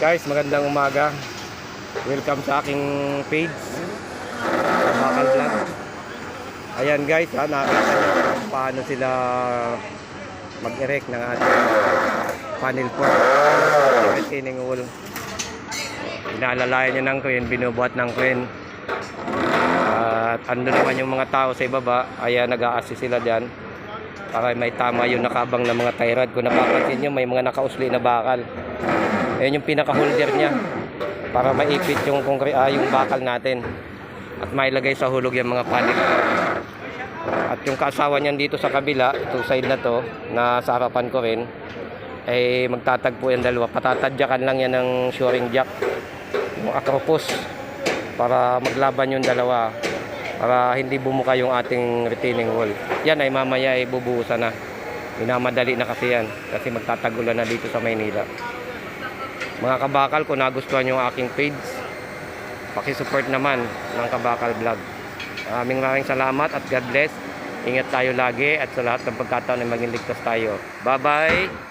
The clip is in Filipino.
Guys, magandang umaga. Welcome sa aking page, Bakal Vlog. Ayan guys, nakita nyo kung paano sila mag-erect ng ating panel port, retaining wall. Inaalalayan nyo ng crane, binubuhat ng crane. At ando naman yung mga tao sa ibaba. Ayan, nag-a-assist sila dyan para may tama yung nakabang ng mga tie rod. Kung napapansin nyo, may mga nakausli na bakal. Ayan yung pinaka-holder niya para maipit yung bakal natin at mailagay sa hulog yung mga panel. At yung kasawa niyan dito sa kabila, itong side na to, na sa harapan ko rin, ay magtatagpo yung dalawa. Patatadyakan lang yan ng shoring jack, yung acropos, para maglaban yung dalawa, para hindi bumuka yung ating retaining wall. Yan ay mamaya ay bubuhusan na. Minamadali na kasi yan, kasi magtatagulan na dito sa Maynila. Mga kabakal, kung nagustuhan nyo ang aking page, pakisupport naman ng Kabakal Vlog. Maraming salamat at God bless. Ingat tayo lagi at sa lahat ng pagkataon ay maging ligtas tayo. Bye-bye!